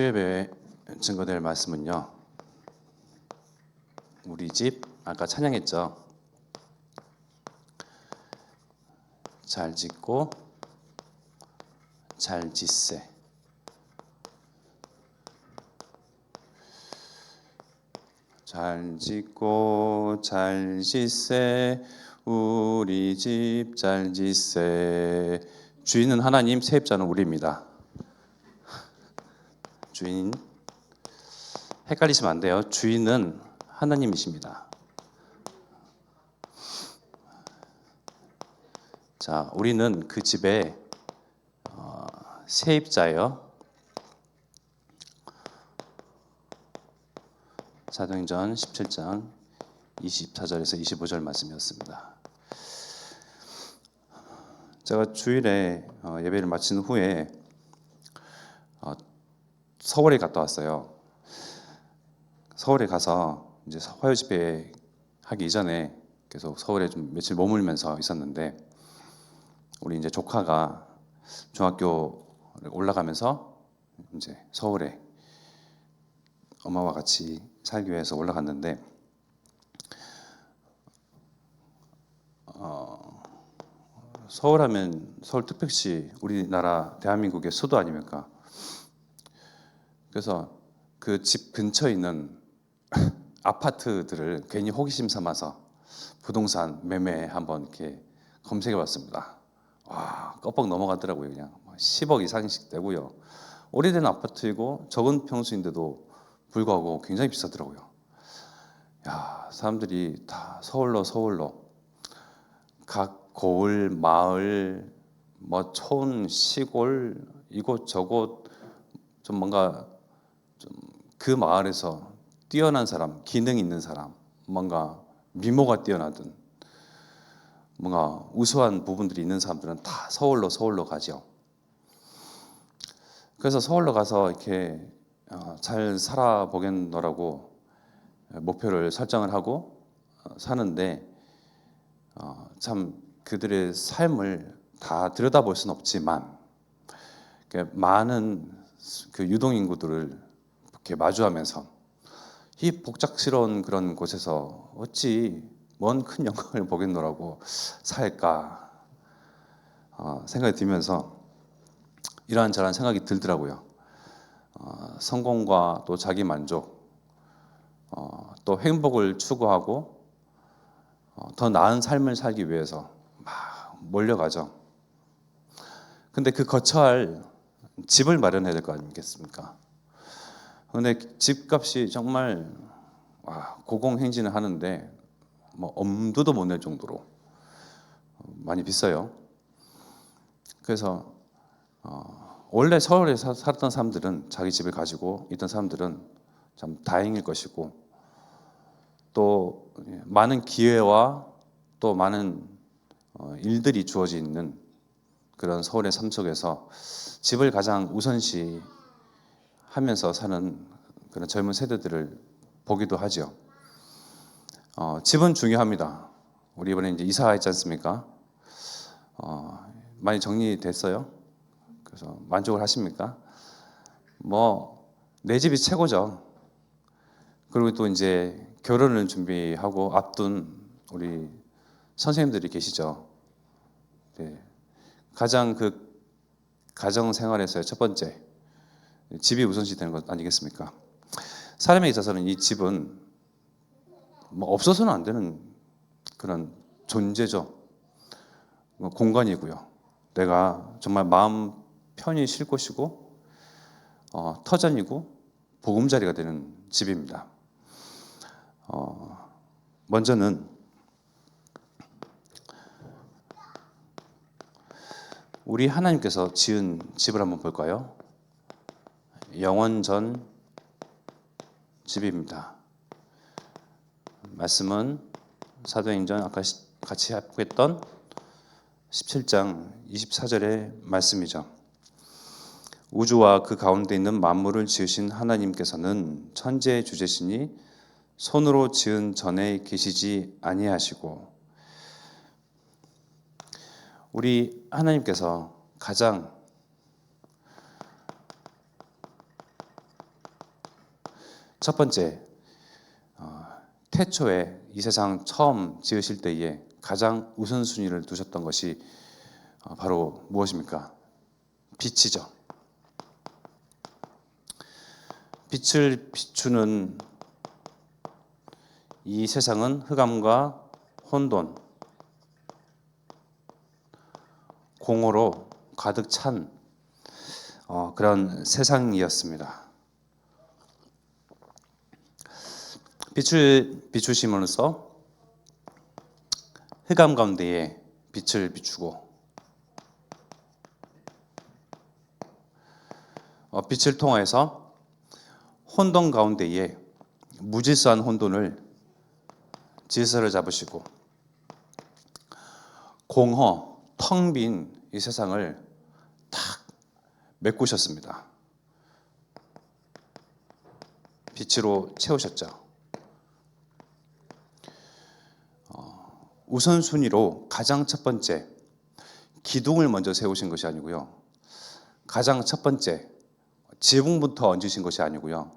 예배에 증거될 말씀은요, 우리 집 아까 찬양했죠. 잘 짓고 잘 짓세. 잘 짓고 잘 짓세, 우리 집 잘 짓세. 주인은 하나님, 세입자는 우리입니다. 주인 헷갈리시면 안 돼요. 주인은 하나님이십니다. 자, 우리는 그 집의 세입자예요. 사도행전 17장 24절에서 25절 말씀이었습니다. 제가 주일에 예배를 마친 후에 서울에 갔다 왔어요. 서울에 가서 이제 화요 집회 하기 이전에 계속 서울에 좀 며칠 머물면서 있었는데, 우리 이제 조카가 중학교 올라가면서 이제 서울에 엄마와 같이 살기 위해서 올라갔는데, 서울하면 서울특별시, 우리나라 대한민국의 수도 아닙니까? 그래서 그 집 근처에 있는 아파트들을 괜히 호기심 삼아서 부동산 매매 한번 이렇게 검색해 봤습니다. 와, 껌뻑 넘어가더라고요. 그냥 10억 이상씩 되고요. 오래된 아파트이고 적은 평수인데도 불구하고 굉장히 비싸더라고요. 야, 사람들이 다 서울로 각 고을, 마을, 뭐 촌, 시골, 이곳저곳 좀 뭔가 좀 그 마을에서 뛰어난 사람, 기능 있는 사람, 뭔가 미모가 뛰어나든 뭔가 우수한 부분들이 있는 사람들은 다 서울로 가죠. 그래서 서울로 가서 이렇게 잘 살아보겠노라고 목표를 설정을 하고 사는데, 참 그들의 삶을 다 들여다볼 수는 없지만, 많은 그 유동인구들을 이렇게 마주하면서 이 복잡스러운 그런 곳에서 어찌 뭔 큰 영광을 보겠노라고 살까 생각이 들면서 이러한저러한 생각이 들더라고요. 성공과 또 자기 만족, 또 행복을 추구하고 더 나은 삶을 살기 위해서 막 몰려가죠. 근데 그 거처할 집을 마련해야 될 거 아니겠습니까? 근데 집값이 정말 고공행진을 하는데 뭐 엄두도 못 낼 정도로 많이 비싸요. 그래서 원래 서울에 살았던 사람들은, 자기 집을 가지고 있던 사람들은 참 다행일 것이고, 또 많은 기회와 또 많은 일들이 주어져 있는 그런 서울의 삶 속에서 집을 가장 우선시 하면서 사는 그런 젊은 세대들을 보기도 하죠. 집은 중요합니다. 우리 이번에 이제 이사했지 않습니까? 많이 정리됐어요. 그래서 만족을 하십니까? 뭐 내 집이 최고죠. 그리고 또 이제 결혼을 준비하고 앞둔 우리 선생님들이 계시죠. 네. 가장 그 가정 생활에서의 첫 번째, 집이 우선시 되는 것 아니겠습니까? 사람에 있어서는 이 집은 뭐 없어서는 안 되는 그런 존재죠. 공간이고요. 내가 정말 마음 편히 쉴 곳이고 터전이고 보금자리가 되는 집입니다. 먼저는 우리 하나님께서 지은 집을 한번 볼까요? 영원전 집입니다. 말씀은 사도행전 아까 같이 했던 17장 24절의 말씀이죠. 우주와 그 가운데 있는 만물을 지으신 하나님께서는 천지의 주제시니 손으로 지은 전에 계시지 아니하시고, 우리 하나님께서 가장 첫 번째, 태초에 이 세상 처음 지으실 때에 가장 우선순위를 두셨던 것이 바로 무엇입니까? 빛이죠. 빛을 비추는 이 세상은 흑암과 혼돈, 공허로 가득 찬 그런 세상이었습니다. 빛을 비추심으로써 흑암 가운데에 빛을 비추고 빛을 통하여서 혼돈 가운데에 무질서한 혼돈을 질서를 잡으시고 공허, 텅 빈 이 세상을 탁 메꾸셨습니다. 빛으로 채우셨죠. 우선순위로 가장 첫 번째 기둥을 먼저 세우신 것이 아니고요. 가장 첫 번째 지붕부터 얹으신 것이 아니고요.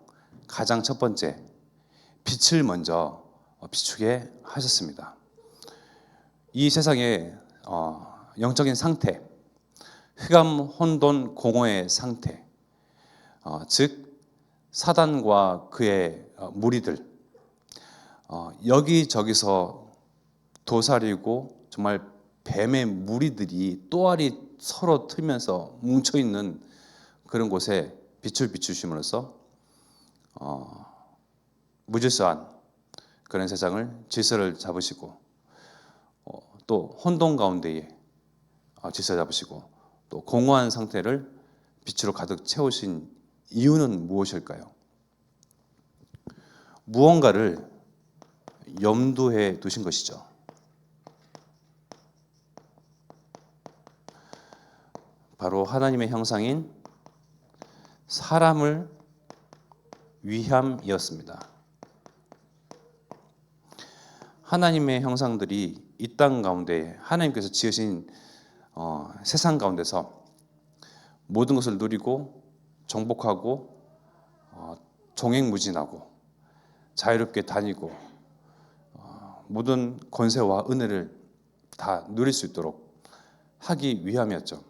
가장 첫 번째 빛을 먼저 비추게 하셨습니다. 이 세상의 영적인 상태, 흑암, 혼돈, 공허의 상태, 즉 사단과 그의 무리들, 여기저기서 도사리고 정말 뱀의 무리들이 또아리 서로 틀면서 뭉쳐있는 그런 곳에 빛을 비추심으로써 무질서한 그런 세상을 질서를 잡으시고 또 혼돈 가운데에 질서 잡으시고 또 공허한 상태를 빛으로 가득 채우신 이유는 무엇일까요? 무언가를 염두에 두신 것이죠. 바로 하나님의 형상인 사람을 위함이었습니다. 하나님의 형상들이 이 땅 가운데 하나님께서 지으신 세상 가운데서 모든 것을 누리고 정복하고 종횡무진하고 자유롭게 다니고 모든 권세와 은혜를 다 누릴 수 있도록 하기 위함이었죠.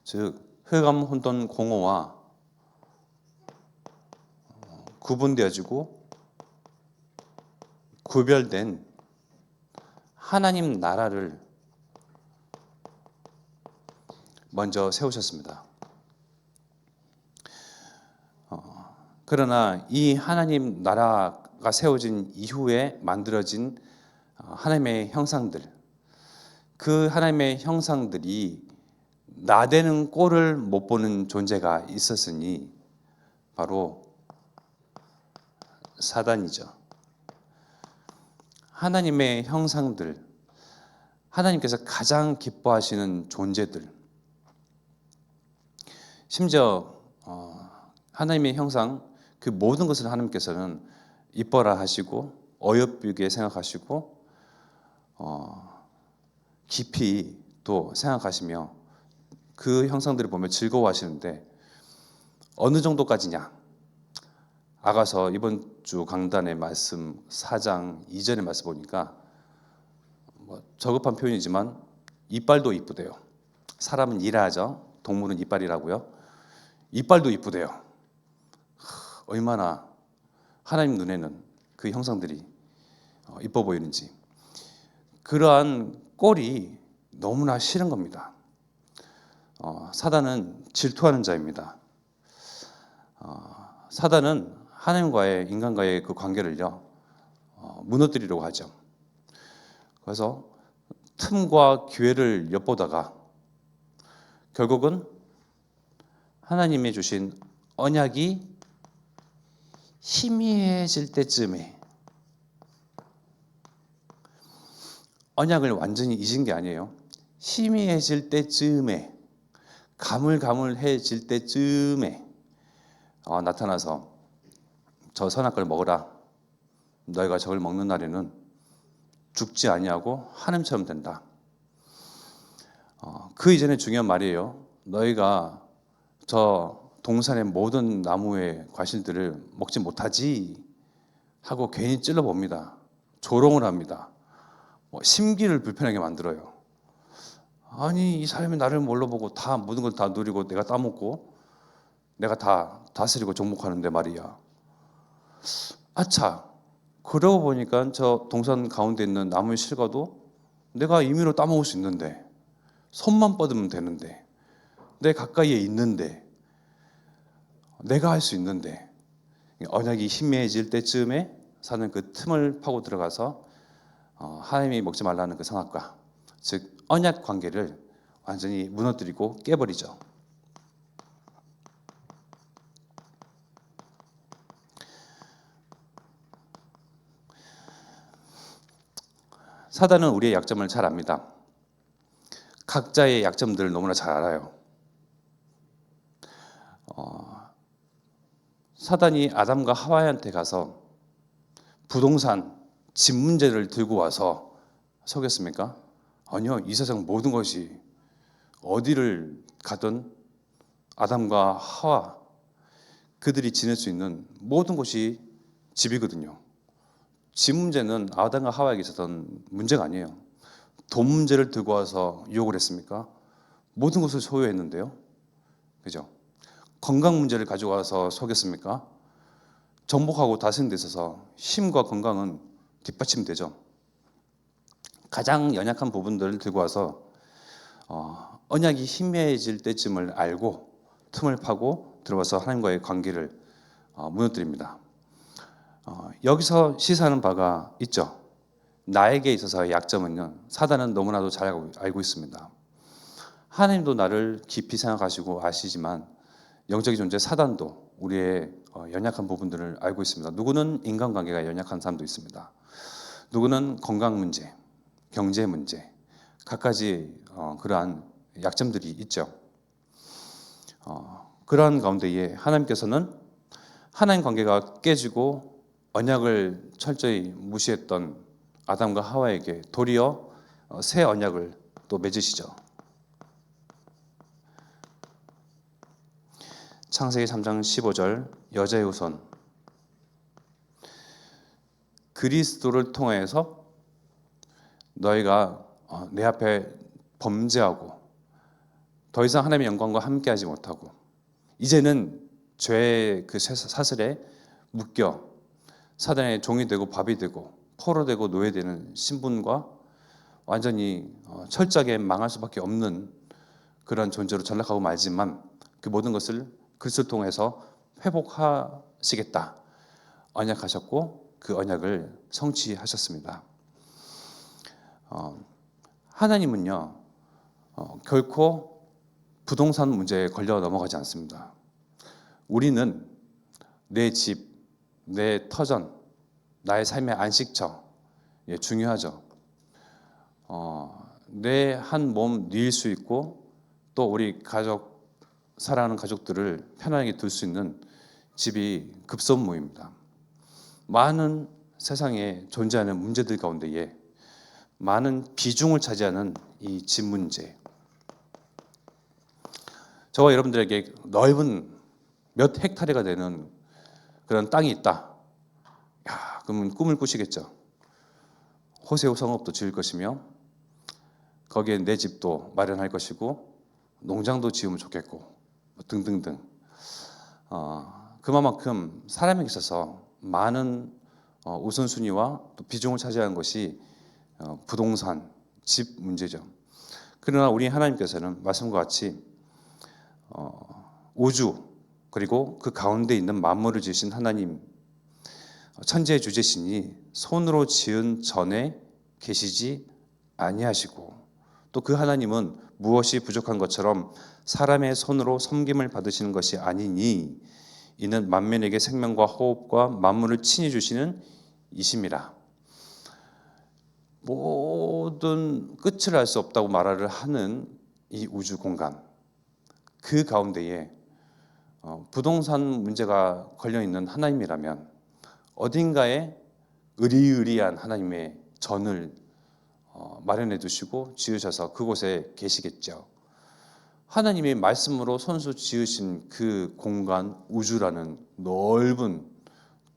즉 흑암, 혼돈, 공허와 구분되어지고 구별된 하나님 나라를 먼저 세우셨습니다. 그러나 이 하나님 나라가 세워진 이후에 만들어진 하나님의 형상들, 그 하나님의 형상들이 나대는 꼴을 못 보는 존재가 있었으니 바로 사단이죠. 하나님의 형상들, 하나님께서 가장 기뻐하시는 존재들, 심지어 하나님의 형상 그 모든 것을 하나님께서는 이뻐라 하시고 어여쁘게 생각하시고 깊이 또 생각하시며 그 형상들을 보며 즐거워하시는데 어느 정도까지냐? 아가서 이번 주 강단의 말씀 4장 2절의 말씀 보니까 저급한 표현이지만 이빨도 이쁘대요. 사람은 이라하죠. 동물은 이빨이라고요. 이빨도 이쁘대요. 얼마나 하나님 눈에는 그 형상들이 이뻐 보이는지. 그러한 꼴이 너무나 싫은 겁니다. 사단은 질투하는 자입니다. 사단은 하나님과의 인간과의 그 관계를요 무너뜨리려고 하죠. 그래서 틈과 기회를 엿보다가 결국은 하나님이 주신 언약이 희미해질 때쯤에, 언약을 완전히 잊은 게 아니에요. 희미해질 때쯤에, 가물가물해질 때쯤에 나타나서 저 선악과를 먹으라. 너희가 저걸 먹는 날에는 죽지 아니하고 하나님처럼 된다. 그 이전에 중요한 말이에요. 너희가 저 동산의 모든 나무의 과실들을 먹지 못하지 하고 괜히 찔러봅니다. 조롱을 합니다. 심기를 불편하게 만들어요. 아니 이 사람이 나를 뭘로 보고 다 모든 걸 다 누리고 내가 따먹고 내가 다 다스리고 정복하는데 말이야. 아차, 그러고 보니까 저 동산 가운데 있는 나무의 실과도 내가 임의로 따먹을 수 있는데, 손만 뻗으면 되는데, 내 가까이에 있는데, 내가 할 수 있는데, 언약이 희미해질 때쯤에 사는 그 틈을 파고 들어가서 하나님이 먹지 말라는 그 선악과, 즉 언약 관계를 완전히 무너뜨리고 깨버리죠. 사단은 우리의 약점을 잘 압니다. 각자의 약점들을 너무나 잘 알아요. 사단이 아담과 하와한테 가서 부동산, 집 문제를 들고 와서 속였습니까? 아니요. 이 세상 모든 것이 어디를 가든 아담과 하와, 그들이 지낼 수 있는 모든 것이 집이거든요. 집 문제는 아담과 하와에게 있었던 문제가 아니에요. 돈 문제를 들고 와서 유혹을 했습니까? 모든 것을 소유했는데요. 그죠? 건강 문제를 가져와서 속였습니까? 정복하고 다스리는 데 있어서 힘과 건강은 뒷받침되죠. 가장 연약한 부분들을 들고 와서 언약이 희미해질 때쯤을 알고 틈을 파고 들어와서 하나님과의 관계를 무너뜨립니다. 여기서 시사하는 바가 있죠. 나에게 있어서의 약점은요, 사단은 너무나도 잘 알고 있습니다. 하나님도 나를 깊이 생각하시고 아시지만 영적인 존재 사단도 우리의 연약한 부분들을 알고 있습니다. 누구는 인간관계가 연약한 사람도 있습니다. 누구는 건강 문제, 경제 문제, 갖가지 그러한 약점들이 있죠. 그러한 가운데에 하나님께서는 하나님 관계가 깨지고 언약을 철저히 무시했던 아담과 하와에게 도리어 새 언약을 또 맺으시죠. 창세기 3장 15절 여자의 후손, 그리스도를 통해서 너희가 내 앞에 범죄하고 더 이상 하나님의 영광과 함께하지 못하고 이제는 죄의 그 사슬에 묶여 사단의 종이 되고 밥이 되고 포로 되고 노예되는 신분과 완전히 철저하게 망할 수밖에 없는 그런 존재로 전락하고 말지만 그 모든 것을 그리스도를 통해서 회복하시겠다 언약하셨고 그 언약을 성취하셨습니다. 하나님은요 결코 부동산 문제에 걸려 넘어가지 않습니다. 우리는 내 집, 내 터전, 나의 삶의 안식처 중요하죠. 내 한 몸 누일 수 있고 또 우리 가족, 사랑하는 가족들을 편안하게 둘 수 있는 집이 급선무입니다. 많은 세상에 존재하는 문제들 가운데에 많은 비중을 차지하는 이 집 문제, 저와 여러분들에게 넓은 몇 헥타르가 되는 그런 땅이 있다. 야, 그러면 꿈을 꾸시겠죠. 호세오 성읍도 지을 것이며 거기에 내 집도 마련할 것이고 농장도 지으면 좋겠고 등등등. 그만큼 사람에게 있어서 많은 우선순위와 또 비중을 차지하는 것이 부동산, 집 문제죠. 그러나 우리 하나님께서는 말씀과 같이 우주 그리고 그 가운데 있는 만물을 지으신 하나님, 천지의 주제시니 손으로 지은 전에 계시지 아니하시고 또 그 하나님은 무엇이 부족한 것처럼 사람의 손으로 섬김을 받으시는 것이 아니니 이는 만민에게 생명과 호흡과 만물을 친히 주시는 이심이라. 모든 끝을 알 수 없다고 말을 하는 이 우주 공간, 그 가운데에 부동산 문제가 걸려있는 하나님이라면 어딘가에 의리의리한 하나님의 전을 마련해 두시고 지으셔서 그곳에 계시겠죠. 하나님이 말씀으로 손수 지으신 그 공간, 우주라는 넓은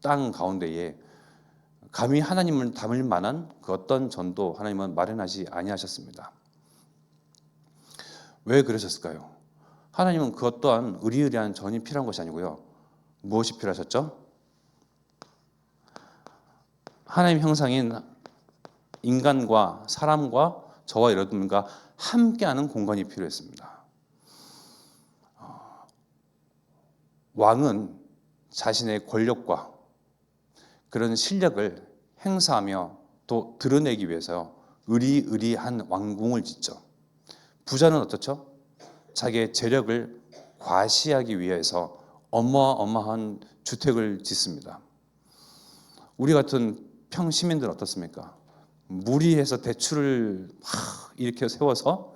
땅 가운데에 감히 하나님을 담을 만한 그 어떤 전도 하나님은 마련하지 아니하셨습니다. 왜 그러셨을까요? 하나님은 그 어떠한 의리의리한 전이 필요한 것이 아니고요. 무엇이 필요하셨죠? 하나님 형상인 인간과 사람과 저와 여러분과 함께하는 공간이 필요했습니다. 왕은 자신의 권력과 그런 실력을 행사하며 또 드러내기 위해서 의리의리한 왕궁을 짓죠. 부자는 어떻죠? 자기의 재력을 과시하기 위해서 어마어마한 주택을 짓습니다. 우리 같은 평시민들은 어떻습니까? 무리해서 대출을 막 이렇게 세워서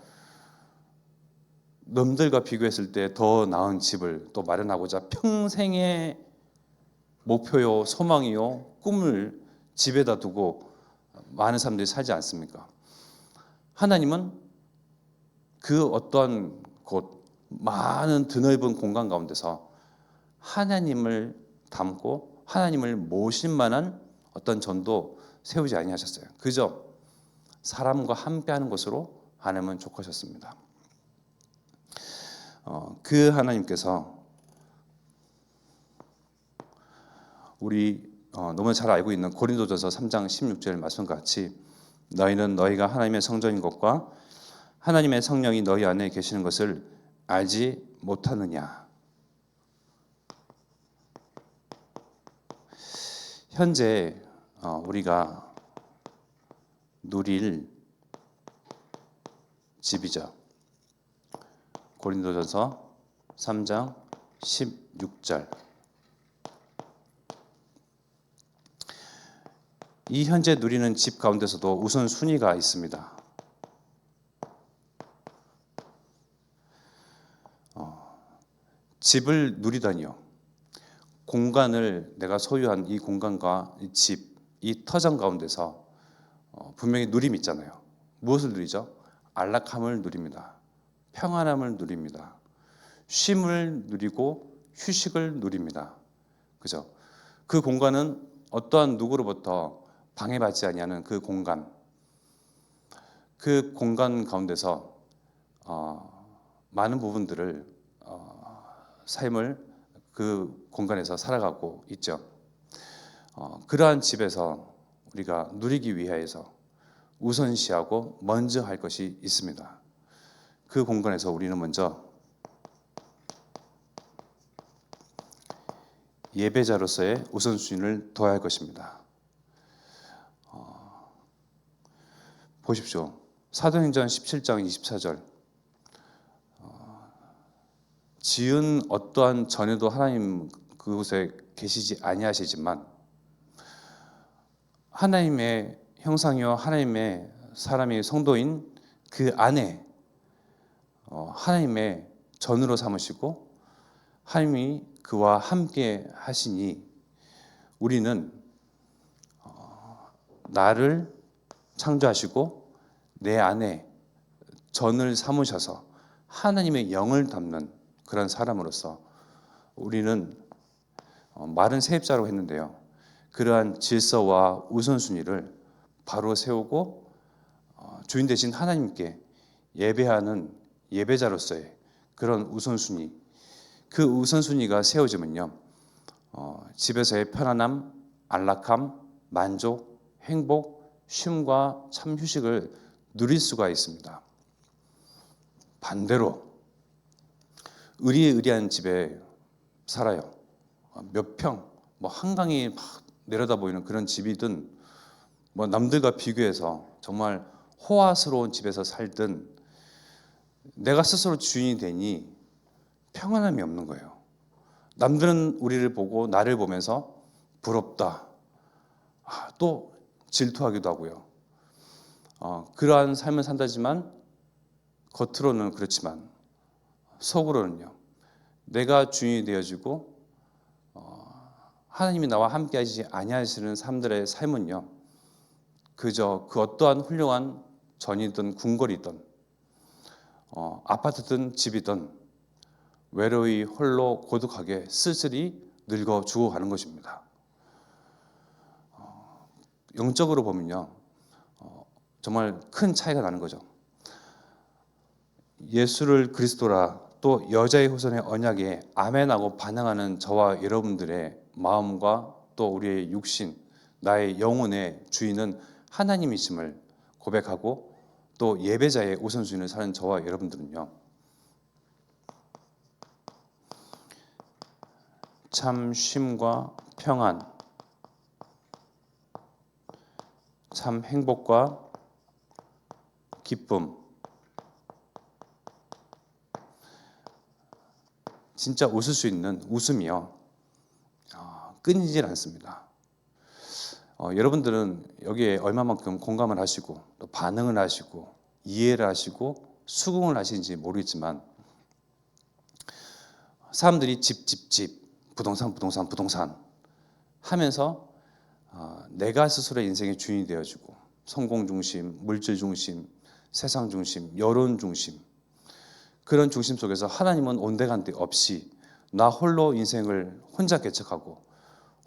남들과 비교했을 때 더 나은 집을 또 마련하고자 평생의 목표요, 소망이요, 꿈을 집에다 두고 많은 사람들이 살지 않습니까? 하나님은 그 어떠한 곳, 많은 드넓은 공간 가운데서 하나님을 담고 하나님을 모실 만한 어떤 전도 세우지 아니하셨어요. 그저 사람과 함께하는 것으로 하나님은 족하셨습니다. 그 하나님께서 우리 너무 잘 알고 있는 고린도전서 3장 16절 말씀과 같이 너희는 너희가 하나님의 성전인 것과 하나님의 성령이 너희 안에 계시는 것을 알지 못하느냐. 현재 우리가 누릴 집이죠. 고린도전서 3장 16절. 이 현재 누리는 집 가운데서도 우선순위가 있습니다. 집을 누리다니요. 공간을 내가 소유한 이 공간과 이 집, 이 터전 가운데서 분명히 누림이 있잖아요. 무엇을 누리죠? 안락함을 누립니다. 평안함을 누립니다. 쉼을 누리고 휴식을 누립니다. 그죠? 그 공간은 어떠한 누구로부터 방해받지 아니하는 그 공간 가운데서 많은 부분들을 삶을 그 공간에서 살아가고 있죠. 그러한 집에서 우리가 누리기 위해서 우선시하고 먼저 할 것이 있습니다. 그 공간에서 우리는 먼저 예배자로서의 우선순위를 둬야 할 것입니다. 보십시오. 사도행전 17장 24절. 지은 어떠한 전에도 하나님 그곳에 계시지 아니하시지만 하나님의 형상이요 하나님의 사람이 성도인 그 안에 하나님의 전으로 삼으시고 하나님이 그와 함께 하시니 우리는 나를 창조하시고 내 안에 전을 삼으셔서 하나님의 영을 담는 그런 사람으로서 우리는 말은 세입자라고 했는데요. 그러한 질서와 우선순위를 바로 세우고 주인 되신 하나님께 예배하는 예배자로서의 그런 우선순위, 그 우선순위가 세워지면요, 집에서의 편안함, 안락함, 만족, 행복, 쉼과 참 휴식을 누릴 수가 있습니다. 반대로 의리한 집에 살아요. 몇 평, 뭐 한강이 막 내려다 보이는 그런 집이든 뭐 남들과 비교해서 정말 호화스러운 집에서 살든 내가 스스로 주인이 되니 평안함이 없는 거예요. 남들은 우리를 보고 나를 보면서 부럽다, 또 질투하기도 하고요. 그러한 삶을 산다지만 겉으로는 그렇지만 속으로는요. 내가 주인이 되어지고 하나님이 나와 함께하지 아니하시는 사람들의 삶은요. 그저 그 어떠한 훌륭한 전이든 궁궐이든 아파트든 집이든 외로이 홀로 고독하게 쓸쓸히 늙어 죽어가는 것입니다. 영적으로 보면요, 정말 큰 차이가 나는 거죠. 예수를 그리스도라 또 여자의 후손의 언약에 아멘하고 반응하는 저와 여러분들의 마음과 또 우리의 육신, 나의 영혼의 주인은 하나님이심을 고백하고 또 예배자의 우선순위를 사는 저와 여러분들은요, 참 쉼과 평안, 참 행복과 기쁨, 진짜 웃을 수 있는 웃음이요, 끊이질 않습니다. 여러분들은 여기에 얼마만큼 공감을 하시고 또 반응을 하시고 이해를 하시고 수긍을 하시는지 모르겠지만, 사람들이 집, 부동산 하면서 내가 스스로의 인생의 주인이 되어지고 성공 중심, 물질 중심, 세상 중심, 여론 중심, 그런 중심 속에서 하나님은 온데간데 없이 나 홀로 인생을 혼자 개척하고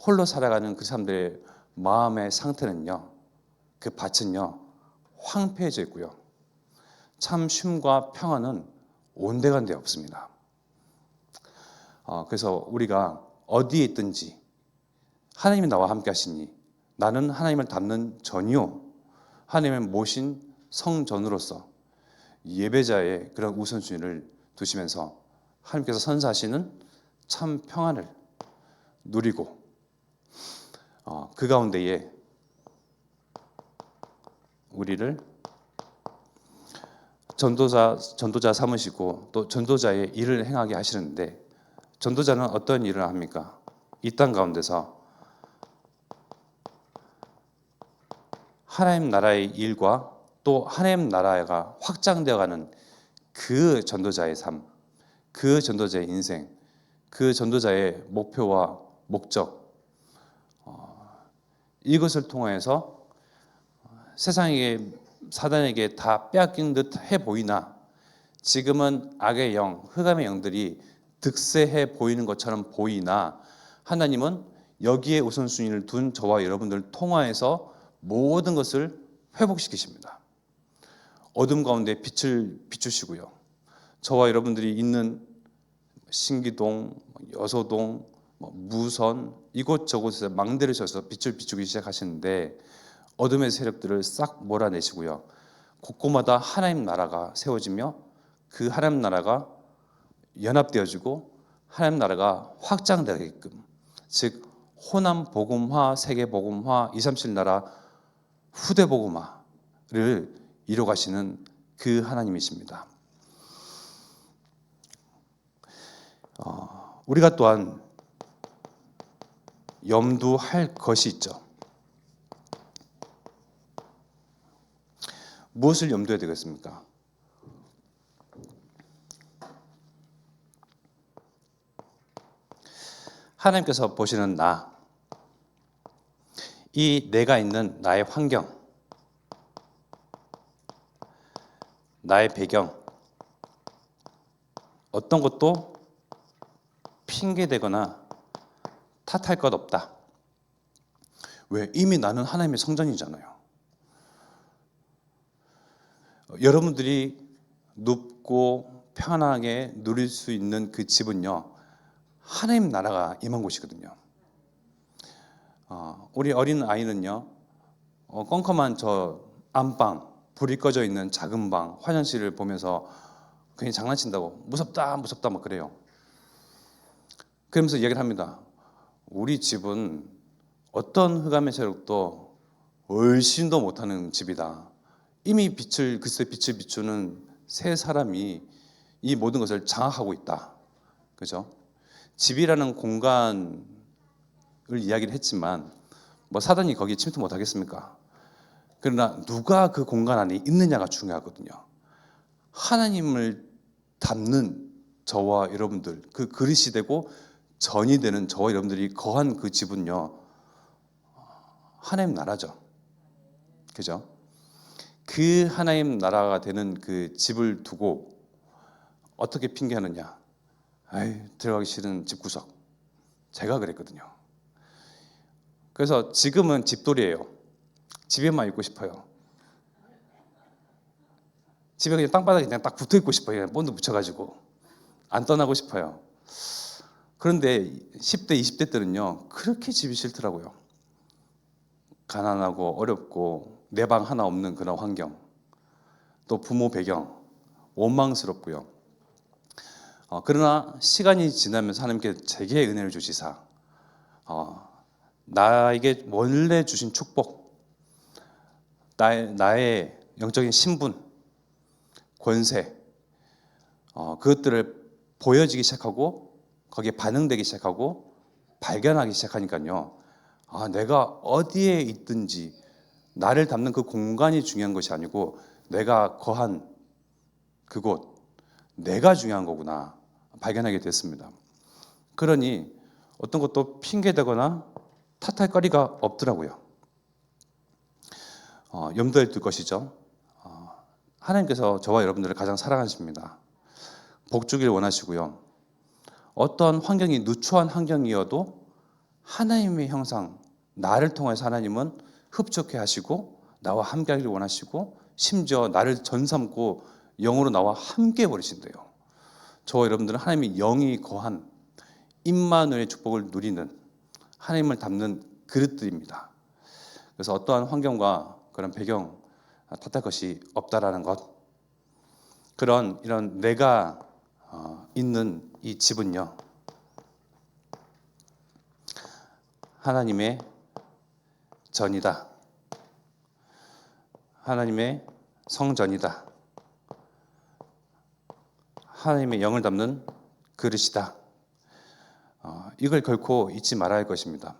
홀로 살아가는 그 사람들의 마음의 상태는요, 그 밭은요 황폐해져 있고요, 참 쉼과 평안은 온데간데 없습니다. 그래서 우리가 어디에 있든지 하나님이 나와 함께 하시니 나는 하나님을 닮는 전이요 하나님을 모신 성전으로서 예배자의 그런 우선순위를 두시면서 하나님께서 선사하시는 참 평안을 누리고 그 가운데에 우리를 전도자 삼으시고 또 전도자의 일을 행하게 하시는데, 전도자는 어떤 일을 합니까? 이 땅 가운데서 하나님 나라의 일과 또 하나님 나라가 확장되어가는 그 전도자의 삶, 그 전도자의 인생, 그 전도자의 목표와 목적, 이것을 통해서 세상에게 사단에게 다 빼앗긴 듯 해 보이나 지금은 악의 영, 흑암의 영들이 득세해 보이는 것처럼 보이나 하나님은 여기에 우선순위를 둔 저와 여러분들을 통하여서 모든 것을 회복시키십니다. 어둠 가운데 빛을 비추시고요, 저와 여러분들이 있는 신기동, 여서동, 무선 이곳저곳에서 망대를 쳐서 빛을 비추기 시작하시는데 어둠의 세력들을 싹 몰아내시고요, 곳곳마다 하나님 나라가 세워지며 그 하나님 나라가 연합되어지고 하나님 나라가 확장되게끔, 즉 호남 복음화, 세계 복음화, 237 나라 후대 복음화를 이루어가시는 그 하나님이십니다. 우리가 또한 염두할 것이 있죠. 무엇을 염두해야 되겠습니까? 하나님께서 보시는 나, 이 내가 있는 나의 환경, 나의 배경, 어떤 것도 핑계대거나 탓할 것 없다. 왜? 이미 나는 하나님의 성전이잖아요. 여러분들이 눕고 편안하게 누릴 수 있는 그 집은요, 하나님 나라가 임한 곳이거든요. 우리 어린 아이는요, 껌껌한 저 안방, 불이 꺼져 있는 작은 방, 화장실을 보면서 괜히 장난친다고 무섭다 막 그래요. 그러면서 이야기를 합니다. 우리 집은 어떤 흑암의 세력도 얼씬도 못하는 집이다. 이미 글쎄 빛을 비추는 세 사람이 이 모든 것을 장악하고 있다. 그죠? 집이라는 공간을 이야기를 했지만 사단이 거기에 침투 못하겠습니까? 그러나 누가 그 공간 안에 있느냐가 중요하거든요. 하나님을 담는 저와 여러분들, 그 그릇이 되고 전이 되는 저와 여러분들이 거한 그 집은요, 하나님 나라죠. 그죠? 그 하나님 나라가 되는 그 집을 두고 어떻게 핑계하느냐? 아이, 들어가기 싫은 집구석. 제가 그랬거든요. 그래서 지금은 집돌이에요. 집에만 있고 싶어요. 집에 그냥 땅바닥에 그냥 딱 붙어 있고 싶어요. 그냥 본드 붙여가지고 안 떠나고 싶어요. 그런데 10대, 20대 때는요, 그렇게 집이 싫더라고요. 가난하고 어렵고 내 방 하나 없는 그런 환경, 또 부모 배경, 원망스럽고요. 그러나 시간이 지나면서 하나님께 제게 은혜를 주시사 나에게 원래 주신 축복, 나의 영적인 신분, 권세, 그것들을 보여지기 시작하고 거기에 반응되기 시작하고 발견하기 시작하니까요. 내가 어디에 있든지 나를 담는 그 공간이 중요한 것이 아니고 내가 거한 그곳, 내가 중요한 거구나 발견하게 됐습니다. 그러니 어떤 것도 핑계대거나 탓할 거리가 없더라고요. 염두에 둘 것이죠. 하나님께서 저와 여러분들을 가장 사랑하십니다. 복 주길 원하시고요. 어떤 환경이 누추한 환경이어도 하나님의 형상, 나를 통해서 하나님은 흡족해 하시고 나와 함께 하기를 원하시고 심지어 나를 전삼고 영으로 나와 함께 버리신대요. 저와 여러분들은 하나님의 영이 거한 임마누엘의 축복을 누리는 하나님을 담는 그릇들입니다. 그래서 어떠한 환경과 그런 배경 탓할 것이 없다라는 것, 이런 내가 있는 이 집은요, 하나님의 전이다. 하나님의 성전이다. 하나님의 영을 담는 그릇이다. 이걸 결코 잊지 말아야 할 것입니다.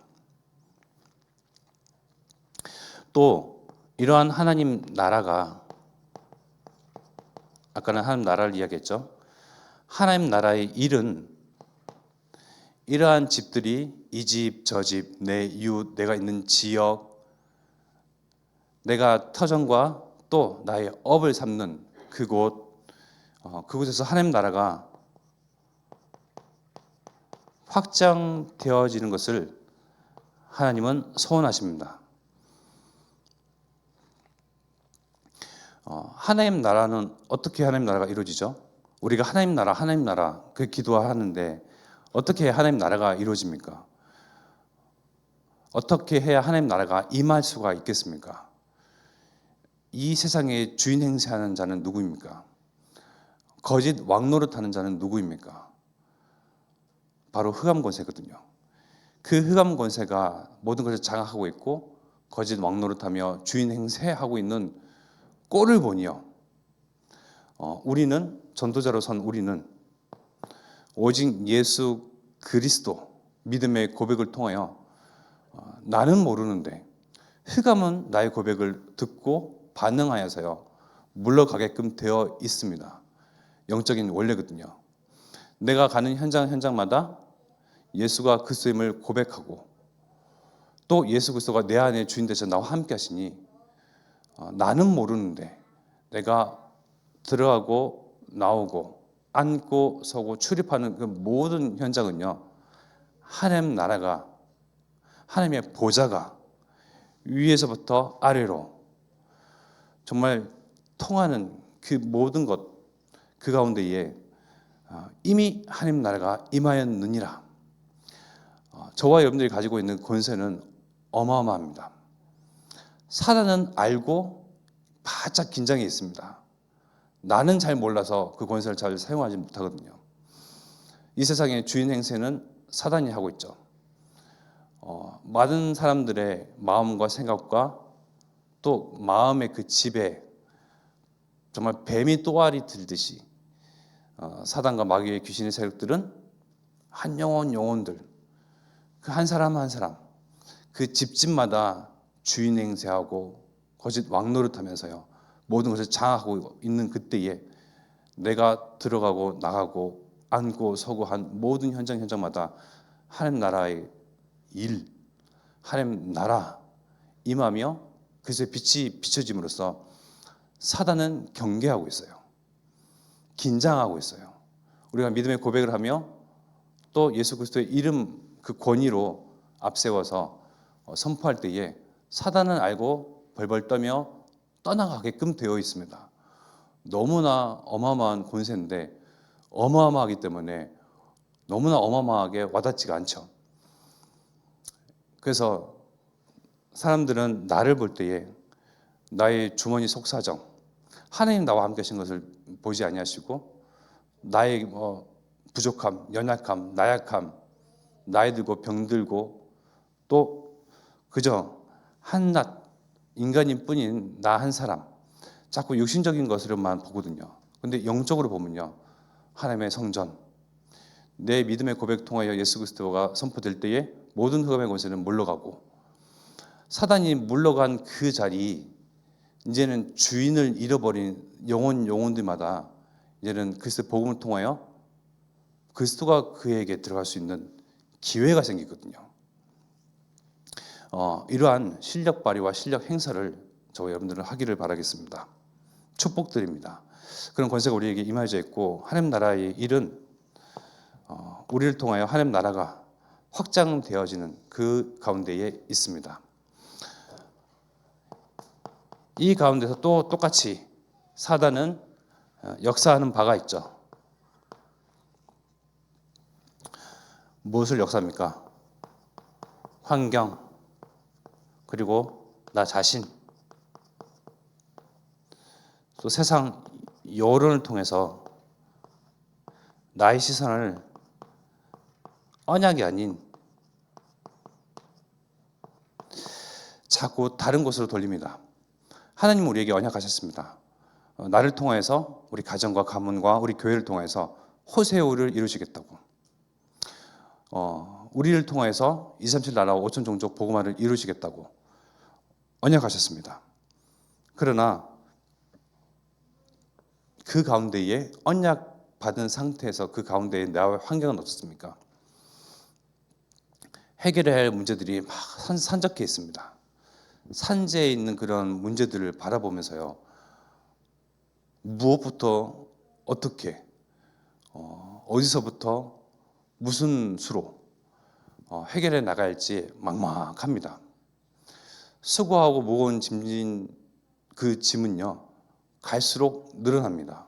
또 이러한 하나님 나라가, 아까는 하나님 나라를 이야기했죠. 하나님 나라의 일은 이러한 집들이 이 집, 저 집, 내 이웃, 내가 있는 지역, 내가 터전과 또 나의 업을 삼는 그곳, 그곳에서 하나님 나라가 확장되어지는 것을 하나님은 소원하십니다. 하나님 나라는 어떻게 하나님 나라가 이루어지죠? 우리가 하나님 나라 그 기도하는데 어떻게 하나님 나라가 이루어집니까? 어떻게 해야 하나님 나라가 임할 수가 있겠습니까? 이 세상에 주인 행세하는 자는 누구입니까? 거짓 왕노릇하는 자는 누구입니까? 바로 흑암 권세거든요. 그 흑암 권세가 모든 것을 장악하고 있고 거짓 왕노릇하며 주인 행세하고 있는 꼴을 보니요, 우리는 전도자로 선 우리는 오직 예수 그리스도 믿음의 고백을 통하여 나는 모르는데 흑암은 나의 고백을 듣고 반응하여서요 물러가게끔 되어 있습니다. 영적인 원리거든요. 내가 가는 현장마다 예수가 그리스도임을 고백하고 또 예수 그리스도가 내 안에 주인 되셔 나와 함께 하시니 나는 모르는데 내가 들어가고 나오고 앉고 서고 출입하는 그 모든 현장은요, 하나님 나라가, 하나님의 보좌가 위에서부터 아래로 정말 통하는 그 모든 것, 그 가운데에 이미 하나님 나라가 임하였느니라. 저와 여러분들이 가지고 있는 권세는 어마어마합니다. 사단은 알고 바짝 긴장해 있습니다. 나는 잘 몰라서 그 권세를 잘 사용하지 못하거든요. 이 세상의 주인 행세는 사단이 하고 있죠. 많은 사람들의 마음과 생각과 또 마음의 그 지배, 정말 뱀이 또아리 들듯이 사단과 마귀의 귀신의 세력들은 한 영혼들, 그 한 사람 한 사람, 그 집집마다 주인 행세하고 거짓 왕노릇하면서요 모든 것을 장악하고 있는 그때에 내가 들어가고 나가고 앉고 서고 한 모든 현장마다 하나님 나라의 일, 하나님 나라 임하며 그래서 빛이 비춰짐으로써 사단은 경계하고 있어요. 긴장하고 있어요. 우리가 믿음의 고백을 하며 또 예수 그리스도의 이름 그 권위로 앞세워서 선포할 때에 사단은 알고 벌벌 떠며 떠나가게끔 되어 있습니다. 너무나 어마어마한 권세인데 어마어마하기 때문에 너무나 어마어마하게 와닿지가 않죠. 그래서 사람들은 나를 볼 때에 나의 주머니 속사정, 하나님 나와 함께 하신 것을 보지 아니하시고 나의 부족함, 연약함, 나약함, 나이 들고 병들고 또 그저 한낱 인간인 뿐인 나 한 사람, 자꾸 육신적인 것으로만 보거든요. 근데 영적으로 보면요, 하나님의 성전, 내 믿음의 고백 통하여 예수 그리스도가 선포될 때에 모든 흑암의 권세는 물러가고, 사단이 물러간 그 자리, 이제는 주인을 잃어버린 영혼들마다 이제는 그리스도 복음을 통하여 그리스도가 그에게 들어갈 수 있는 기회가 생기거든요. 이러한 실력 발휘와 실력 행사를 저와 여러분들은 하기를 바라겠습니다. 축복드립니다. 그런 권세가 우리에게 임하여 있고, 하나님 나라의 일은 우리를 통하여 하나님 나라가 확장되어지는 그 가운데에 있습니다. 이 가운데서 또 똑같이 사단은 역사하는 바가 있죠. 무엇을 역사합니까? 환경, 그리고 나 자신, 또 세상 여론을 통해서 나의 시선을 언약이 아닌 자꾸 다른 곳으로 돌립니다. 하나님은 우리에게 언약하셨습니다. 나를 통해서 우리 가정과 가문과 우리 교회를 통해서 호세오를 이루시겠다고, 우리를 통해서 237 나라와 5천 종족 복음화를 이루시겠다고 언약하셨습니다. 그러나 그 가운데에 언약 받은 상태에서 그 가운데에 나의 환경은 어떻습니까? 해결해야 할 문제들이 막 산적해 있습니다. 산재에 있는 그런 문제들을 바라보면서요, 무엇부터 어떻게 어디서부터 무슨 수로 해결해 나갈지 막막합니다. 수고하고 무거운 짐진 그 짐은요, 갈수록 늘어납니다.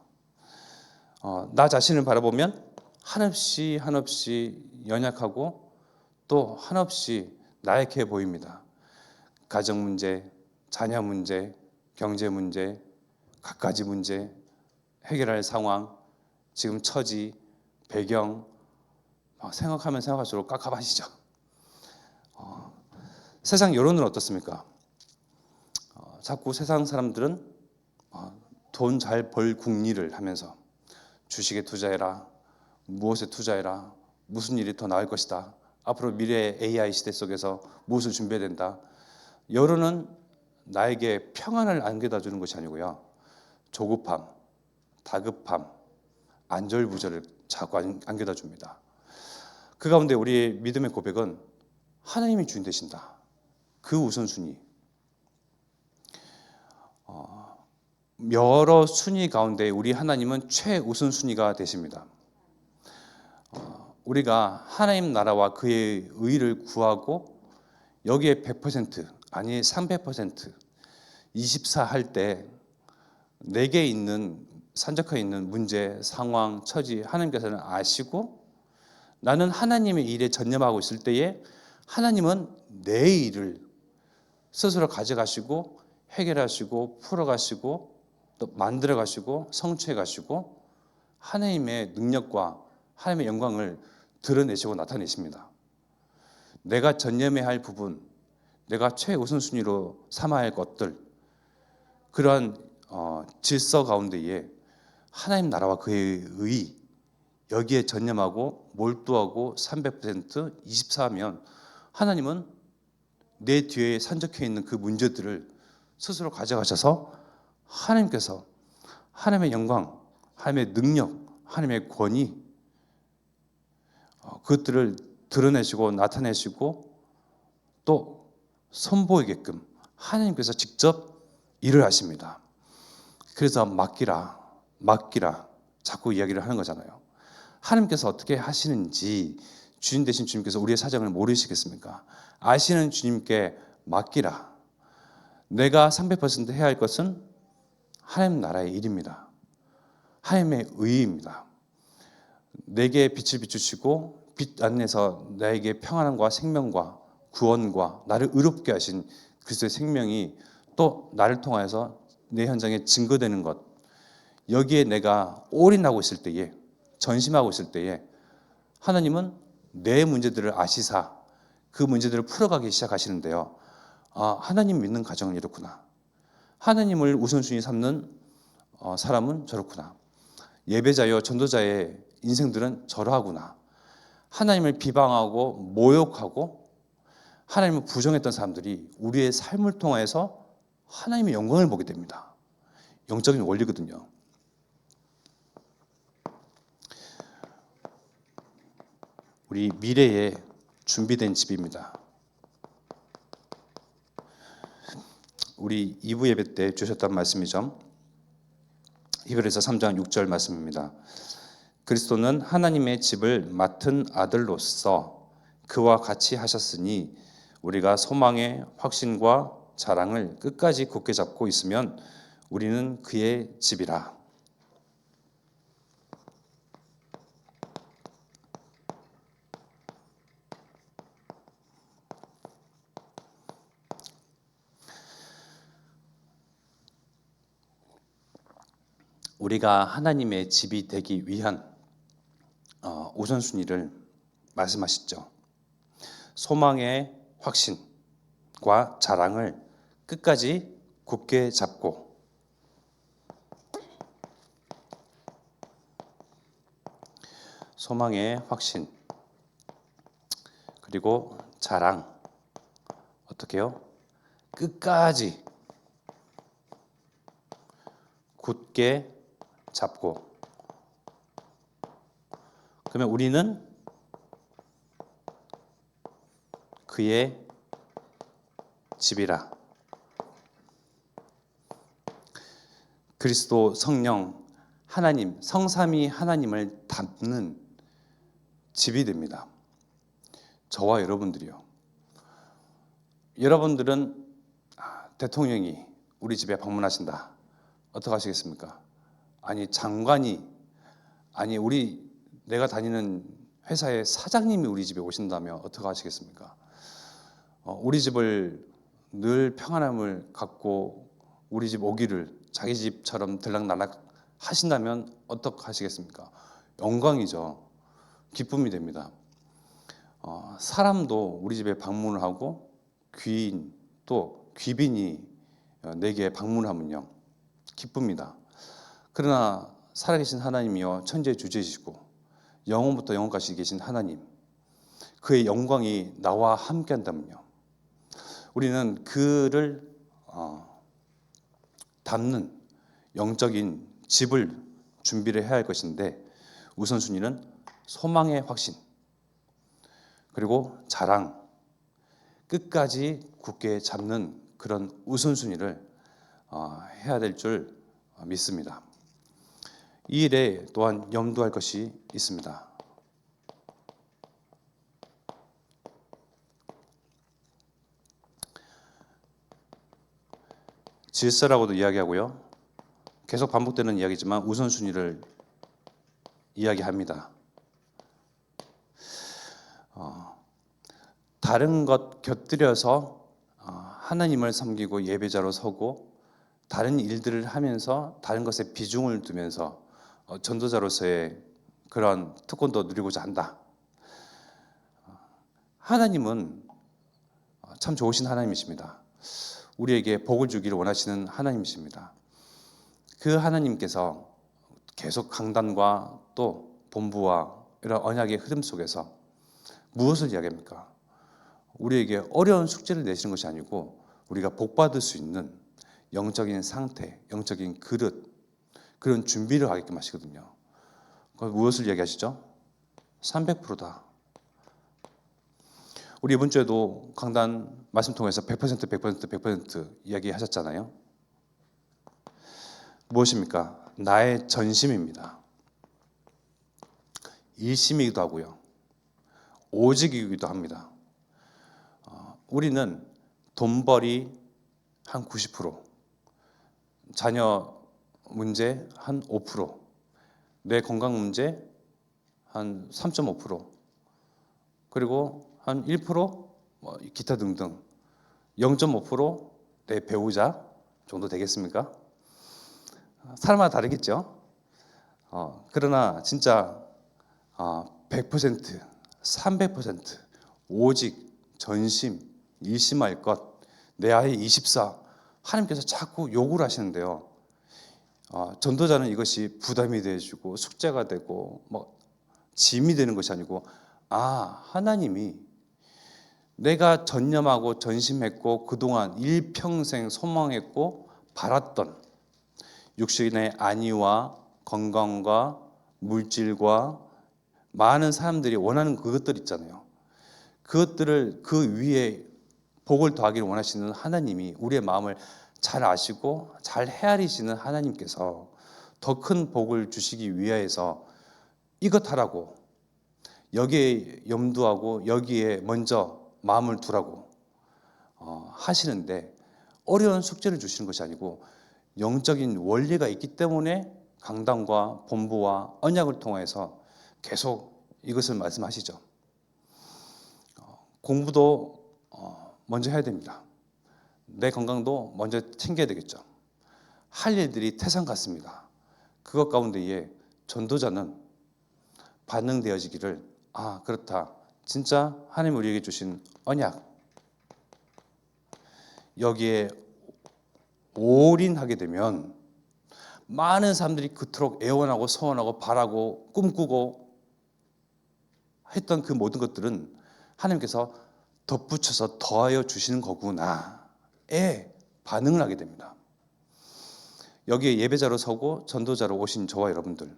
나 자신을 바라보면 한없이 연약하고 또 한없이 나약해 보입니다. 가정 문제, 자녀 문제, 경제 문제, 갖가지 문제, 해결할 상황, 지금 처지, 배경, 생각하면 생각할수록 깝깝하시죠. 세상 여론은 어떻습니까? 자꾸 세상 사람들은 돈 잘 벌 궁리를 하면서 주식에 투자해라, 무엇에 투자해라, 무슨 일이 더 나을 것이다, 앞으로 미래의 AI 시대 속에서 무엇을 준비해야 된다. 여론은 나에게 평안을 안겨다 주는 것이 아니고요, 조급함, 다급함, 안절부절을 자꾸 안겨다 줍니다. 그 가운데 우리의 믿음의 고백은 하나님이 주인 되신다, 그 우선순위. 여러 순위 가운데 우리 하나님은 최우선순위가 되십니다. 우리가 하나님 나라와 그의 의를 구하고 여기에 100% 아니 300% 24 할 때 내게 있는 산적해 있는 문제, 상황, 처지 하나님께서는 아시고, 나는 하나님의 일에 전념하고 있을 때에 하나님은 내 일을 스스로 가져가시고 해결하시고 풀어가시고 또 만들어가시고 성취해가시고 하나님의 능력과 하나님의 영광을 드러내시고 나타내십니다. 내가 전념해야 할 부분, 내가 최우선순위로 삼아야 할 것들, 그러한 질서 가운데에 하나님 나라와 그의 의, 여기에 전념하고 몰두하고 300% 24하면 하나님은 내 뒤에 산적해 있는 그 문제들을 스스로 가져가셔서 하나님께서 하나님의 영광, 하나님의 능력, 하나님의 권위, 그것들을 드러내시고 나타내시고 또 선보이게끔 하나님께서 직접 일을 하십니다. 그래서 맡기라 자꾸 이야기를 하는 거잖아요. 하나님께서 어떻게 하시는지 주님 되신 주님께서 우리의 사정을 모르시겠습니까? 아시는 주님께 맡기라. 내가 300% 해야 할 것은 하나님 나라의 일입니다. 하나님의 의입니다. 내게 빛을 비추시고 빛 안에서 나에게 평안함과 생명과 구원과 나를 의롭게 하신 그리스도의 생명이 또 나를 통하여서 내 현장에 증거되는 것, 여기에 내가 올인하고 있을 때에, 전심하고 있을 때에 하나님은 내 문제들을 아시사 그 문제들을 풀어가기 시작하시는데요. 하나님 믿는 가정은 이렇구나. 하나님을 우선순위 삼는 사람은 저렇구나. 예배자여 전도자의 인생들은 저러하구나. 하나님을 비방하고 모욕하고 하나님을 부정했던 사람들이 우리의 삶을 통해서 하나님의 영광을 보게 됩니다. 영적인 원리거든요. 우리 미래에 준비된 집입니다. 우리 2부 예배 때 주셨던 말씀이죠. 히브리서 3장 6절 말씀입니다. 그리스도는 하나님의 집을 맡은 아들로서 그와 같이 하셨으니 우리가 소망의 확신과 자랑을 끝까지 굳게 잡고 있으면 우리는 그의 집이라. 우리가 하나님의 집이 되기 위한 우선순위를 말씀하시죠. 소망의 확신과 자랑을 끝까지 굳게 잡고 소망의 확신 그리고 자랑 어떻게 해요? 끝까지 굳게 잡고 그러면 우리는 그의 집이라. 그리스도 성령 하나님 성삼위 하나님을 담는 집이 됩니다. 저와 여러분들이요. 여러분들은 대통령이 우리 집에 방문하신다. 어떻게 하시겠습니까? 아니 장관이 아니 내가 다니는 회사의 사장님이 우리 집에 오신다면 어떻게 하시겠습니까? 우리 집을 늘 평안함을 갖고 우리 집 오기를 자기 집처럼 들락날락 하신다면 어떻게 하시겠습니까? 영광이죠. 기쁨이 됩니다. 사람도 우리 집에 방문을 하고 귀인 또 귀빈이 내게 방문하면요 기쁩니다. 그러나 살아계신 하나님이요 천지의 주제이시고 영원부터 영원까지 계신 하나님 그의 영광이 나와 함께한다면요 우리는 그를 담는 영적인 집을 준비를 해야 할 것인데 우선순위는 소망의 확신 그리고 자랑 끝까지 굳게 잡는 그런 우선순위를 해야 될 줄 믿습니다. 이 일에 또한 염두할 것이 있습니다. 질서라고도 이야기하고요. 계속 반복되는 이야기지만 우선순위를 이야기합니다. 다른 것 곁들여서 하나님을 섬기고 예배자로 서고 다른 일들을 하면서 다른 것에 비중을 두면서 전도자로서의 그런 특권도 누리고자 한다. 하나님은 참 좋으신 하나님이십니다. 우리에게 복을 주기를 원하시는 하나님이십니다. 그 하나님께서 계속 강단과 또 본부와 이런 언약의 흐름 속에서 무엇을 이야기합니까? 우리에게 어려운 숙제를 내시는 것이 아니고 우리가 복받을 수 있는 영적인 상태, 영적인 그릇 그런 준비를 하게끔 하시거든요. 무엇을 이야기하시죠? 300%다. 우리 이번 주에도 강단 말씀 통해서 100%, 100%, 100% 이야기하셨잖아요. 무엇입니까? 나의 전심입니다. 일심이기도 하고요. 오직이기도 합니다. 우리는 돈벌이 한 90%, 자녀 문제 한 5%, 내 건강 문제 한 3.5%, 그리고 한 1% 기타 등등 0.5%내 배우자 정도 되겠습니까? 사람마다 다르겠죠. 그러나 진짜 100%, 300%, 오직, 전심, 일심할 것, 내 아이 24, 하나님께서 자꾸 요구를 하시는데요. 전도자는 이것이 부담이 되어지고 숙제가 되고 짐이 되는 것이 아니고, 하나님이 내가 전념하고 전심했고 그동안 일평생 소망했고 바랐던 육신의 안위와 건강과 물질과 많은 사람들이 원하는 그것들 있잖아요. 그것들을 그 위에 복을 더하기를 원하시는 하나님이 우리의 마음을 잘 아시고 잘 헤아리시는 하나님께서 더 큰 복을 주시기 위하여서 이것 하라고, 여기에 염두하고 여기에 먼저 마음을 두라고 하시는데, 어려운 숙제를 주시는 것이 아니고 영적인 원리가 있기 때문에 강단과 본부와 언약을 통해서 계속 이것을 말씀하시죠. 공부도 먼저 해야 됩니다. 내 건강도 먼저 챙겨야 되겠죠. 할 일들이 태산 같습니다. 그것 가운데에 전도자는 반응되어지기를, 그렇다, 진짜 하나님 우리에게 주신 언약, 여기에 올인하게 되면 많은 사람들이 그토록 애원하고 소원하고 바라고 꿈꾸고 했던 그 모든 것들은 하나님께서 덧붙여서 더하여 주시는 거구나에 반응을 하게 됩니다. 여기에 예배자로 서고 전도자로 오신 저와 여러분들,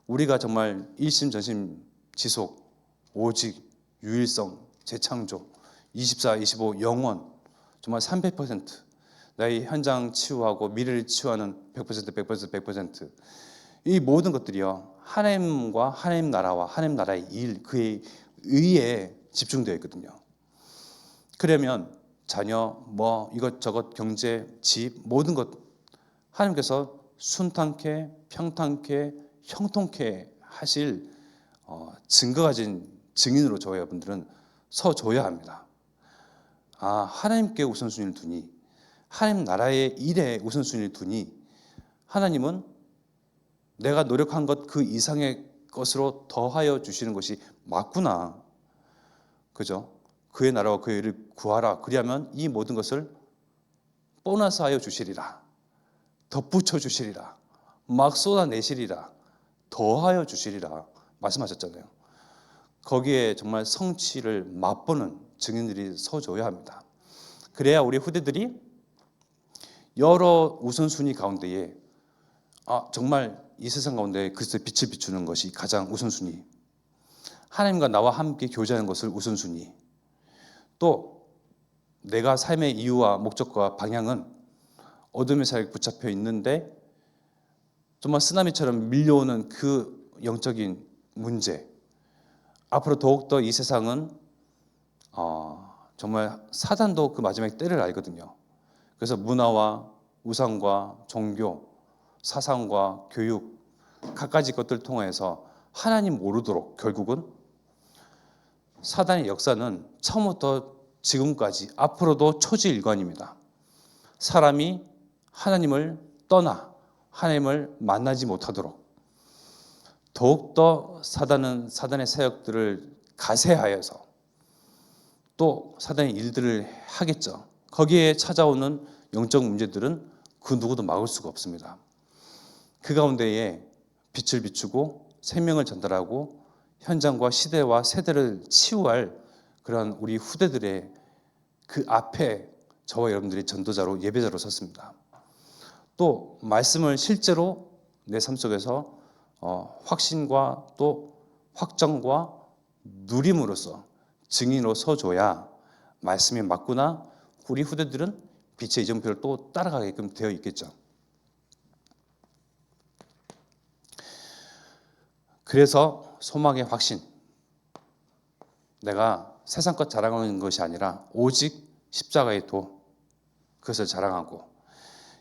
우리가 정말 일심전심 지속, 오직, 유일성, 재창조, 24, 25, 영원, 정말 300%, 나의 현장 치유하고 미래를 치유하는 100%, 100%, 이 모든 것들이요, 하나님과 하나님 나라와 하나님 나라의 일, 그의 의에 집중되어 있거든요. 그러면 자녀, 이것저것 경제, 집, 모든 것 하나님께서 순탄케, 평탄케, 형통케 하실 증거 가진 증인으로 저와 여러분들은 서줘야 합니다. 하나님께 우선순위를 두니, 하나님 나라의 일에 우선순위를 두니, 하나님은 내가 노력한 것 그 이상의 것으로 더하여 주시는 것이 맞구나. 그죠? 그의 나라와 그의 일을 구하라. 그리하면 이 모든 것을 보너스 하여 주시리라. 덧붙여 주시리라. 막 쏟아내시리라. 더하여 주시리라. 말씀하셨잖아요. 거기에 정말 성취를 맛보는 증인들이 서줘야 합니다. 그래야 우리 후대들이 여러 우선순위 가운데에 정말 이 세상 가운데 그리스도의 빛을 비추는 것이 가장 우선순위, 하나님과 나와 함께 교제하는 것을 우선순위, 또 내가 삶의 이유와 목적과 방향은 어둠의 사이에 붙잡혀 있는데 정말 쓰나미처럼 밀려오는 그 영적인 문제, 앞으로 더욱더 이 세상은 정말 사단도 그 마지막에 때를 알거든요. 그래서 문화와 우상과 종교, 사상과 교육, 갖가지 것들을 통해서 하나님 모르도록 결국은 사단의 역사는 처음부터 지금까지 앞으로도 초지일관입니다. 사람이 하나님을 떠나 하나님을 만나지 못하도록 더욱더 사단의 사역들을 가세하여서 또 사단의 일들을 하겠죠. 거기에 찾아오는 영적 문제들은 그 누구도 막을 수가 없습니다. 그 가운데에 빛을 비추고 생명을 전달하고 현장과 시대와 세대를 치유할 그런 우리 후대들의 그 앞에 저와 여러분들이 전도자로 예배자로 섰습니다. 또 말씀을 실제로 내 삶 속에서 확신과 또 확정과 누림으로써 증인으로 서줘야 말씀이 맞구나, 우리 후대들은 빛의 이정표를 또 따라가게끔 되어 있겠죠. 그래서 소망의 확신, 내가 세상 것 자랑하는 것이 아니라 오직 십자가의 도, 그것을 자랑하고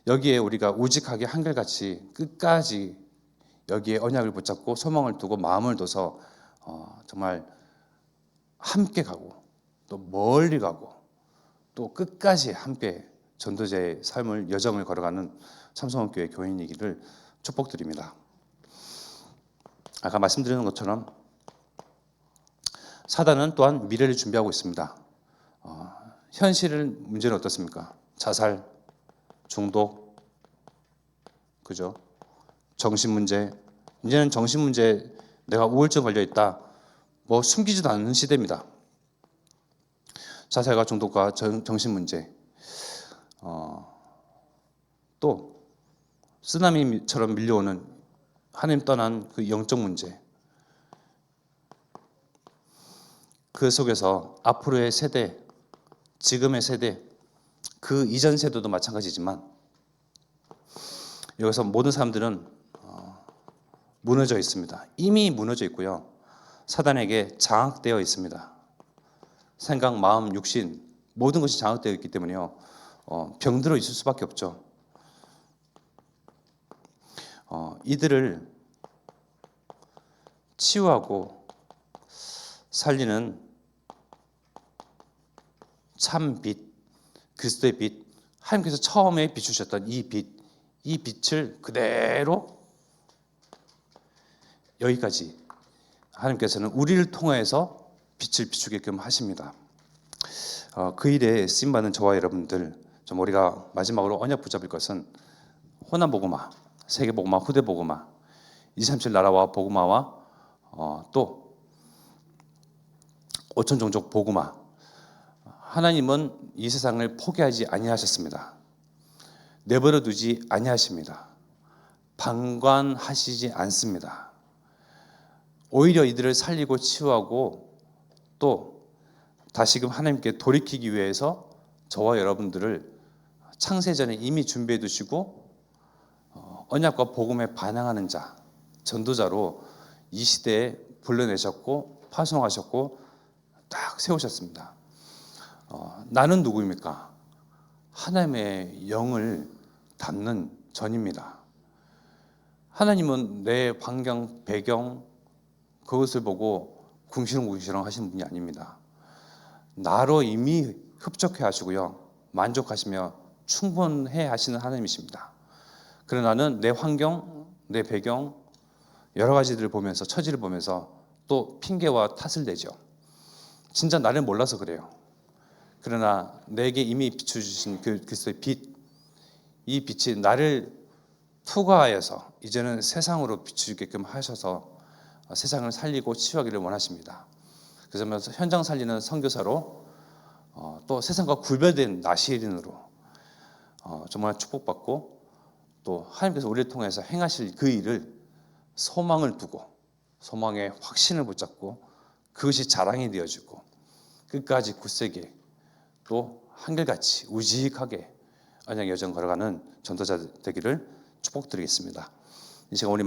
여기에 우리가 우직하게 한결같이 끝까지 여기에 언약을 붙잡고 소망을 두고 마음을 둬서 정말 함께 가고 또 멀리 가고 또 끝까지 함께 전도자의 삶을 여정을 걸어가는 참성원교회 교인이기를 축복드립니다. 아까 말씀드린 것처럼 사단은 또한 미래를 준비하고 있습니다. 현실 문제는 어떻습니까? 자살, 중독, 그죠? 정신 문제. 이제는 정신 문제, 내가 우울증 걸려 있다. 뭐 숨기지도 않는 시대입니다. 자살과 중독과 정신 문제. 또 쓰나미처럼 밀려오는 하나님 떠난 그 영적 문제. 그 속에서 앞으로의 세대, 지금의 세대, 그 이전 세대도 마찬가지지만 여기서 모든 사람들은 무너져 있습니다. 이미 무너져 있고요. 사단에게 장악되어 있습니다. 생각, 마음, 육신 모든 것이 장악되어 있기 때문에요. 병들어 있을 수밖에 없죠. 이들을 치유하고 살리는 참 빛, 그리스도의 빛, 하나님께서 처음에 비추셨던 이 빛, 이 빛을 그대로 여기까지 하나님께서는 우리를 통해서 빛을 비추게끔 하십니다. 그 일에 쓰임받는 저와 여러분들, 좀 우리가 마지막으로 언약 붙잡을 것은 호남복음화, 세계복음화, 후대복음화, 237 나라와 복음화와 또 5천 종족 복음화. 하나님은 이 세상을 포기하지 아니하셨습니다. 내버려 두지 아니하십니다. 방관하시지 않습니다. 오히려 이들을 살리고 치유하고 또 다시금 하나님께 돌이키기 위해서 저와 여러분들을 창세전에 이미 준비해 두시고 언약과 복음에 반응하는 자, 전도자로 이 시대에 불러내셨고 파송하셨고 딱 세우셨습니다. 나는 누구입니까? 하나님의 영을 담는 전입니다. 하나님은 내 환경, 배경 그것을 보고 궁시렁궁시렁 하시는 분이 아닙니다. 나로 이미 흡족해 하시고요. 만족하시며 충분해 하시는 하나님이십니다. 그러나 나는 내 환경, 내 배경 여러 가지들을 보면서 처지를 보면서 또 핑계와 탓을 대죠. 진짜 나를 몰라서 그래요. 그러나 내게 이미 비춰주신 그 그리스도의 빛, 이 빛이 나를 투과하여서 이제는 세상으로 비추게끔 하셔서 세상을 살리고 치유하기를 원하십니다. 그래서 현장 살리는 선교사로 또 세상과 구별된 나시린으로 정말 축복받고 또 하나님께서 우리를 통해서 행하실 그 일을 소망을 두고 소망의 확신을 붙잡고 그것이 자랑이 되어지고 끝까지 굳세게 또 한결같이 우직하게 언약 여정 걸어가는 전도자 되기를 축복드리겠습니다. 이 시간 우리